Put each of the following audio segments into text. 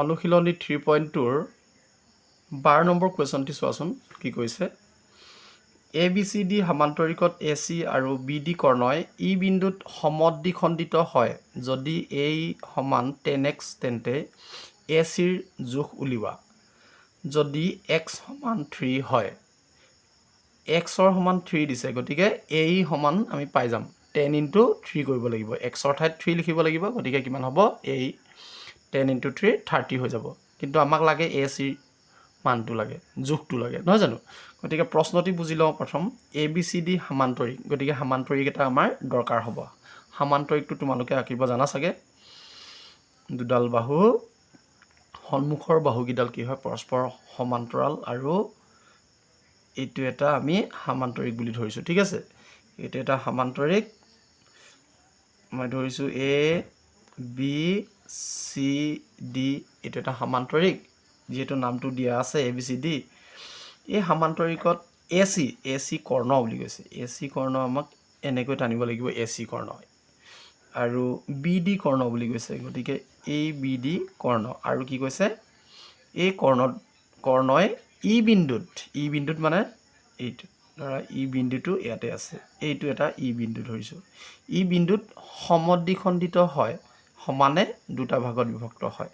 অনুশীলনী 3.2 12 নম্বৰ কুৱেশ্যনটি চোৱাচোন কি কৈছে ABCD সমান্তৰিকত AC আৰু BD কৰ্ণই ই বিন্দুত সমদ্বিখণ্ডিত হয় যদি এই সমান 10x তেন্তে ACৰ জোখ উলিওৱা যদি x সমান 3 হয় x ৰ সমান 3 দিছে গতিকে এই সমান আমি পাই যাম 10 * 3 কৰিব লাগিব x ৰ ঠাইত 3 লিখিব লাগিব গতিকে কিমান হ'ব এই 10 * 3 30 হৈ যাব কিন্তু আমাক লাগে AC মানটো লাগে জোখটো লাগে নহয় জানো গতিকে প্ৰশ্নটি বুজি লওঁ প্ৰথম ABCD সমান্তৰিক গতিকে সমান্তৰিক এটা আমাৰ দৰকাৰ হ'ব সমান্তৰিকটো তোমালোকে আঁকিব জানা চাগে দুডাল বাহু সন্মুখৰ বাহুকিডাল কি হয় পৰস্পৰ সমান্তৰাল আৰু এইটো এটা আমি সমান্তৰিক বুলি ধৰিছো ঠিক আছে এইটো এটা সমান্তৰিক মই ধৰিছো A B C D এইটো এটা সমান্তৰিক যেটো নামটো দিয়া আছে ABCD এই সমান্তৰিকত AC কৰ্ণ বুলি কৈছে AC কৰ্ণ আমাক এনেকৈ টানিব লাগিব AC কৰ্ণ আৰু BD কৰ্ণ বুলি কৈছে গতিকে ABD কৰ্ণ আৰু কি কৈছে এই কৰ্ণই ই বিন্দুত মানে এইটো ধৰা ই বিন্দুটো ইয়াতে আছে এইটো এটা ই বিন্দু ধৰিছো ই বিন্দুত সমদ্বিখণ্ডিত হয় সমানে দুটা ভাগত বিভক্ত হয়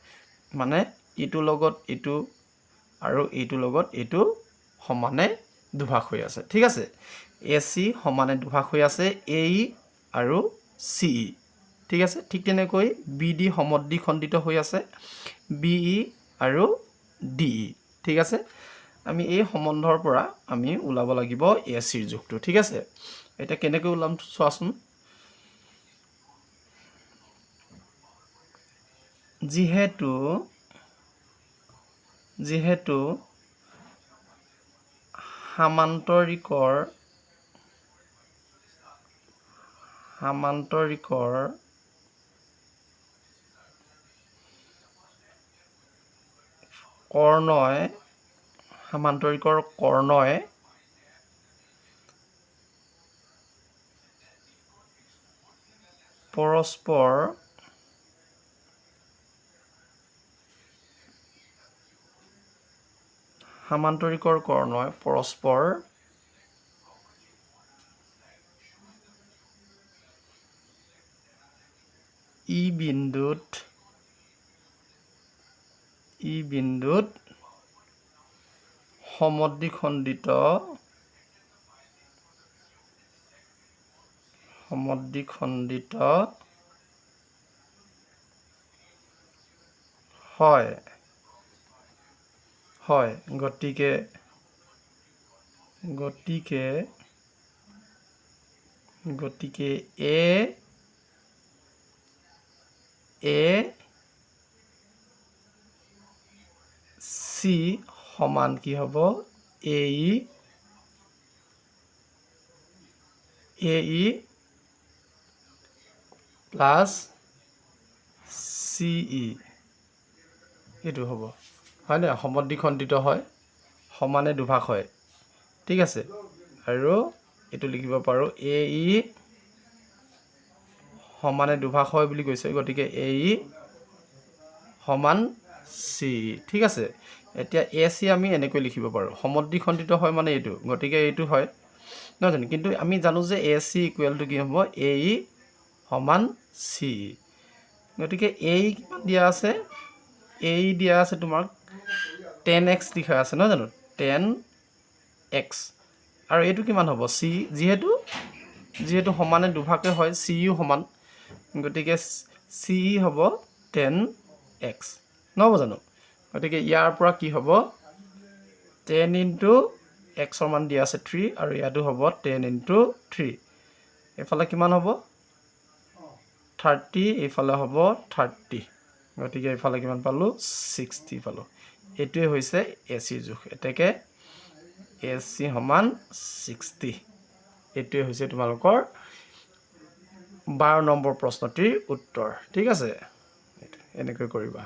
মানে ইটো লগত ইটো আৰু এইটো লগত এইটো সমানে দুভাগ হৈ আছে ঠিক আছে AC সমানে দুভাগ হৈ আছে AE আৰু CE ঠিক আছে ঠিক তেনেকৈ BD সমদ্বিখণ্ডিত হৈ আছে BE আৰু DE ঠিক আছে আমি এই সম্বন্ধৰ পৰা আমি উলাব লাগিব AC ৰ জোখটো ঠিক আছে এটা কেনেকৈ উলাম চোৱাচোন যেহেতু সমান্তৰিকৰ কৰ্ণই পৰস্পৰ ই বিন্দুত সমদ্বিখণ্ডিত হয় গতিকে AC সমান কি হ'ব AE প্লাস CE এইটো হ'ব হয় না সমদ্বিখণ্ডিত হয় সমানে দুভাগ হয় ঠিক আছে আৰু এটো লিখিব পাৰো AE সমানে দুভাগ হয় বুলি কৈছে গতিকে AE সমান CE ঠিক আছে এতিয়া AC আমি এনেকৈ লিখিব পাৰো সমদ্বিখণ্ডিত হয় মানে এইটো গতিকে এইটো হয় নহয় জানো কিন্তু আমি জানো যে AC ইকুৱেল টু কি হ'ব AE সমান CE গতিকে AE কিমান দিয়া আছে AE দিয়া আছে তোমাক 10x লিখা আছে নহয় জানো 10x আৰু এইটো কিমান হ'ব C যেহেতু সমানে দুভাগে হয় CE সমান গতিকে CE হ'ব 10x নহব জানো গতিকে ইয়াৰ পৰা কি হ'ব 10 * x ৰ মান দিয়া আছে 3 আৰু ইয়াটো হ'ব 10 * 3 এফালে কিমান হ'ব 30 এফালে হ'ব 30 গতিকে এফালে কিমান পালো 60 পালো এটোৱে হৈছে AC জোখ এতেকে AC সমান 60 এটোৱে হৈছে তোমালোকৰ 12 নম্বৰ প্ৰশ্নটিৰ উত্তৰ ঠিক আছে এনেকৈ কৰিবা